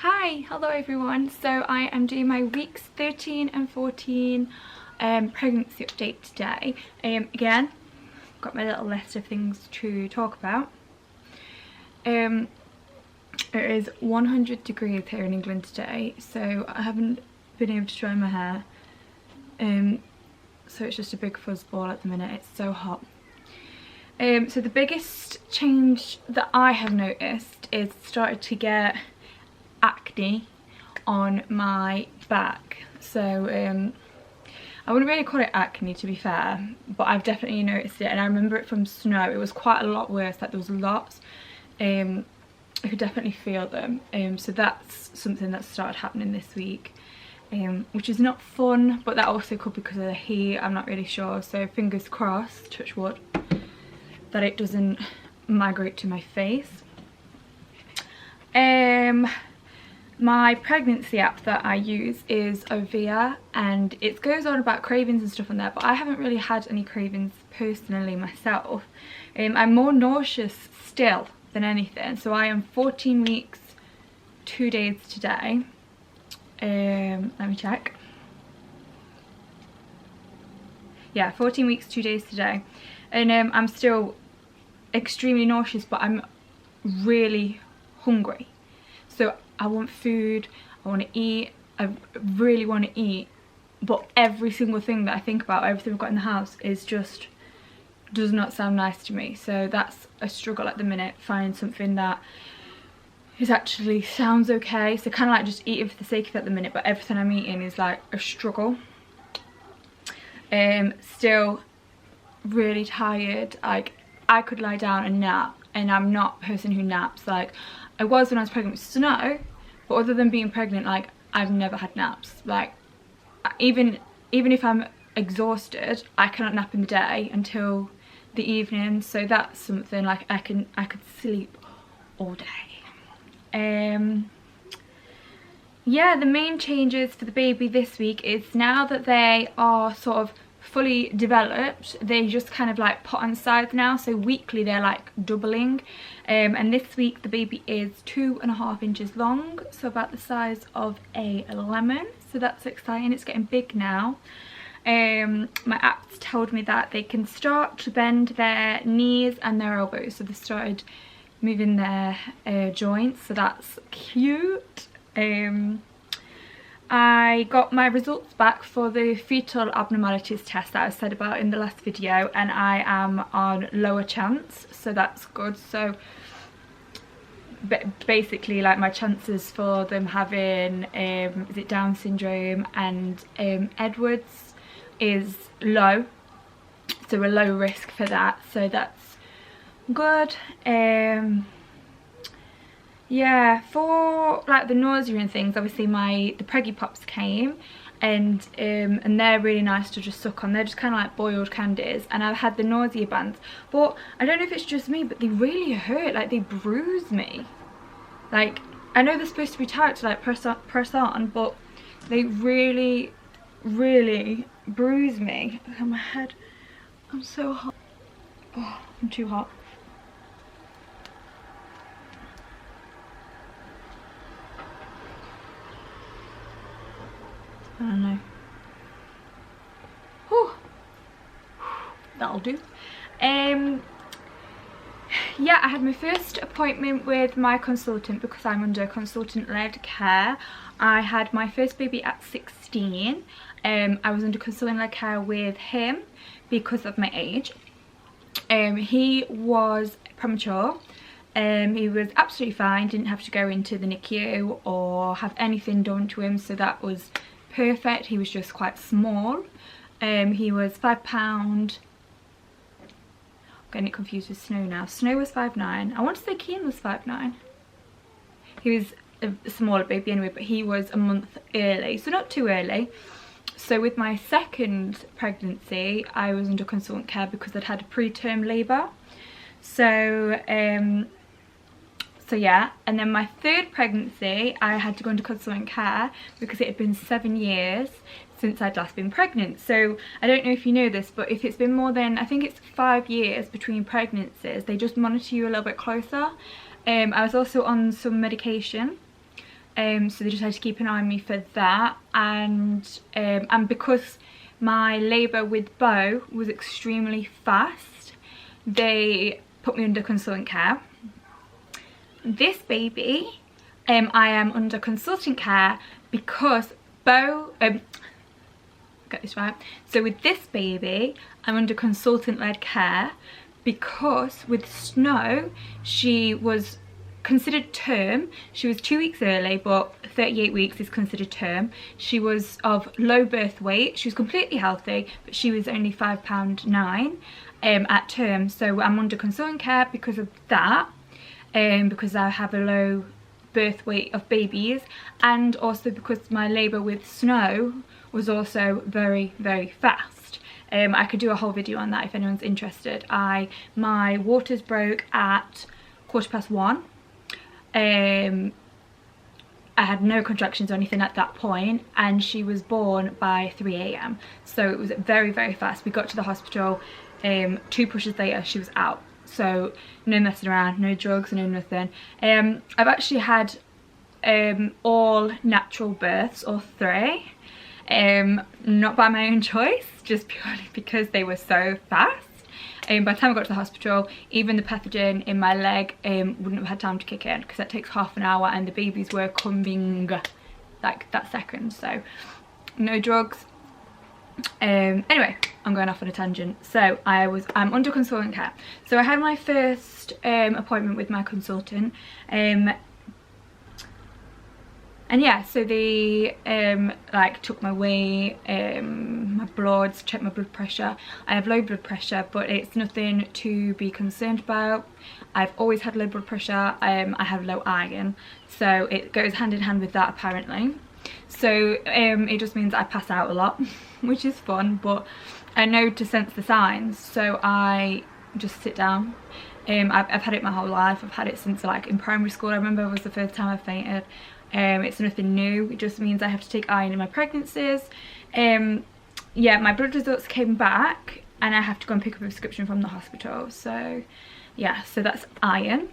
Hi, hello everyone. So I am doing my weeks 13 and 14 pregnancy update today. Again, got my little list of things to talk about. It is 100 degrees here in England today, so I haven't been able to dry my hair. So it's just a big fuzz ball at the minute. It's so hot. So the biggest change that I have noticed is started to get acne on my back. So I wouldn't really call it acne, to be fair, but I've definitely noticed it, and I remember it from snow. It was quite a lot worse, like there was lots. I could definitely feel them. So that's something that started happening this week, which is not fun, but that also could be because of the heat. I'm not really sure, so fingers crossed, touch wood, that it doesn't migrate to my face. My pregnancy app that I use is Ovia, and it goes on about cravings and stuff on there, but I haven't really had any cravings personally myself. I'm more nauseous still than anything, so I am 14 weeks 2 days today. Let me check. Yeah, 14 weeks 2 days today, and I'm still extremely nauseous, but I'm really hungry. So I want food, I want to eat, I really want to eat, but every single thing that I think about, everything I've got in the house, is just does not sound nice to me. So that's a struggle at the minute, finding something that is actually sounds okay. So kind of like just eating for the sake of it at the minute, but everything I'm eating is like a struggle. Still really tired. Like I could lie down and nap, and I'm not a person who naps. Like I was when I was pregnant with Snow, but other than being pregnant, like I've never had naps. Like even if I'm exhausted, I cannot nap in the day until the evening. So that's something, like I could sleep all day. Yeah, the main changes for the baby this week is now that they are sort of fully developed, they just kind of like put on size now. So weekly they're like doubling, and this week the baby is 2.5 inches long, so about the size of a lemon. So that's exciting. It's getting big now. My apps told me that they can start to bend their knees and their elbows, so they started moving their joints, so that's cute. I got my results back for the fetal abnormalities test that I said about in the last video, and I am on lower chance, so that's good. So basically, like, my chances for them having is it Down syndrome and Edwards is low, so a low risk for that, so that's good. Yeah, for like the nausea and things, obviously the Preggy Pops came, and they're really nice to just suck on. They're just kind of like boiled candies, and I've had the nausea bands, but I don't know if it's just me, but they really hurt. Like they bruise me. Like I know they're supposed to be tight to like press on, but they really bruise me. Look at my head. I'm so hot. Oh, I'm too hot. I don't know. Whew. That'll do. Yeah, I had my first appointment with my consultant because I'm under consultant-led care. I had my first baby at 16. I was under consultant-led care with him because of my age. He was premature. He was absolutely fine, didn't have to go into the NICU or have anything done to him, so that was perfect. He was just quite small. He was £5. Getting it confused with Snow now. Snow was 5'9". I want to say Keen was 5'9". He was a smaller baby anyway, but he was a month early, so not too early. So with my second pregnancy, I was under consultant care because I'd had a preterm labour. So yeah, and then my third pregnancy, I had to go into consultant care because it had been 7 years since I'd last been pregnant. So I don't know if you know this, but if it's been more than, I think it's 5 years between pregnancies, they just monitor you a little bit closer. I was also on some medication so they just had to keep an eye on me for that. And because my labour with Bo was extremely fast, they put me under consultant care. This baby, I am under consultant care because Bo, get this right, so with this baby I'm under consultant led care because with Snow she was considered term. She was 2 weeks early, but 38 weeks is considered term. She was of low birth weight, she was completely healthy, but she was only £5.9 at term. So I'm under consultant care because of that, because I have a low birth weight of babies, and also because my labour with Snow was also very, very fast. I could do a whole video on that if anyone's interested. My waters broke at 1:15. I had no contractions or anything at that point, and she was born by 3 AM, so it was very, very fast. We got to the hospital, 2 pushes later she was out. So no messing around, no drugs, no nothing. I've actually had all natural births, or 3, not by my own choice, just purely because they were so fast. By the time I got to the hospital, even the pathogen in my leg wouldn't have had time to kick in, because that takes half an hour and the babies were coming like that second. So no drugs. Anyway, I'm going off on a tangent. So I'm under consultant care. So I had my first appointment with my consultant, and yeah, so they like took my weight, my bloods, checked my blood pressure. I have low blood pressure, but it's nothing to be concerned about. I've always had low blood pressure. I have low iron, so it goes hand in hand with that apparently. So it just means I pass out a lot, which is fun, but I know to sense the signs, so I just sit down. I've had it my whole life. I've had it since like in primary school. I remember it was the first time I fainted. It's nothing new. It just means I have to take iron in my pregnancies. Yeah, my blood results came back and I have to go and pick up a prescription from the hospital. So yeah, so that's iron.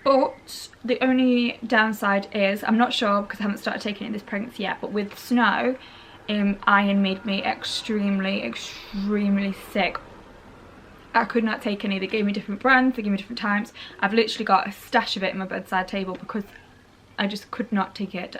But the only downside is, I'm not sure because I haven't started taking it in this pregnancy yet, but with Snow, iron made me extremely, extremely sick. I could not take any. They gave me different brands, they gave me different times. I've literally got a stash of it in my bedside table because I just could not take it.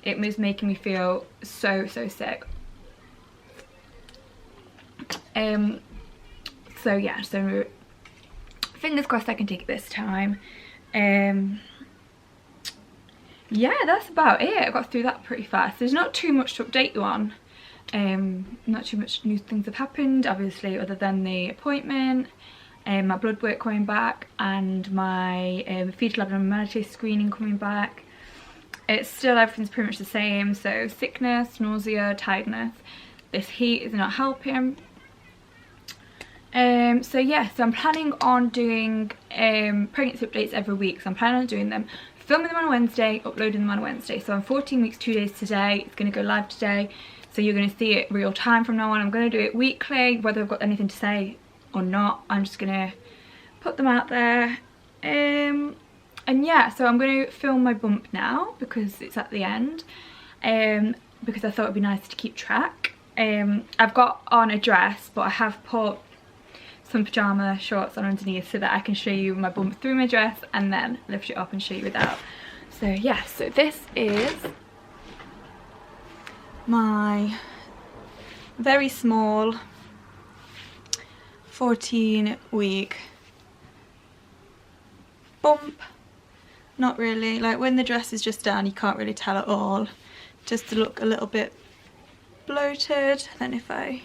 It was making me feel so, so sick. So yeah, so fingers crossed I can take it this time. Yeah, that's about it. I got through that pretty fast. There's not too much to update you on. Not too much new things have happened, obviously, other than the appointment, my blood work coming back, and my fetal abnormality screening coming back. It's still, everything's pretty much the same, so sickness, nausea, tiredness. This heat is not helping. So yeah, so I'm planning on doing pregnancy updates every week. So I'm planning on doing them, filming them on a Wednesday, uploading them on a Wednesday. So I'm 14 weeks, 2 days today. It's going to go live today. So you're going to see it real time from now on. I'm going to do it weekly, whether I've got anything to say or not. I'm just going to put them out there. And yeah, so I'm going to film my bump now because it's at the end. Because I thought it'd be nice to keep track. I've got on a dress, but I have put some pyjama shorts on underneath so that I can show you my bump through my dress and then lift it up and show you without. So yeah, so this is my very small 14-week bump. Not really, like when the dress is just down you can't really tell at all, just to look a little bit bloated. Then if I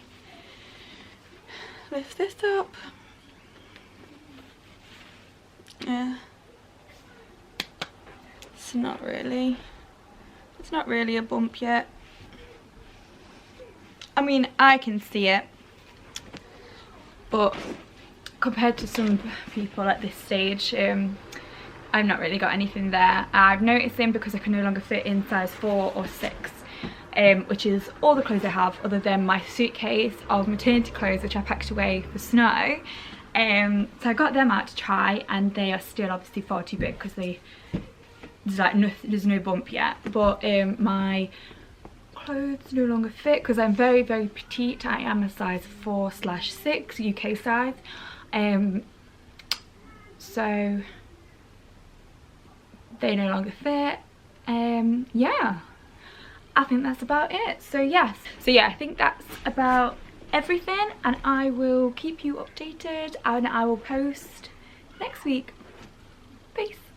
lift this up, yeah, it's not really a bump yet. I mean, I can see it, but compared to some people at this stage, I've not really got anything there. I've noticed them because I can no longer fit in size 4 or 6, which is all the clothes I have other than my suitcase of maternity clothes which I packed away for Snow. So I got them out to try, and they are still obviously far too big because they there's like there's no bump yet, but my clothes no longer fit because I'm very petite. I am a size 4/6 UK size, so they no longer fit. Yeah, I think that's about it. So yeah, I think that's about everything, and I will keep you updated and I will post next week. Peace.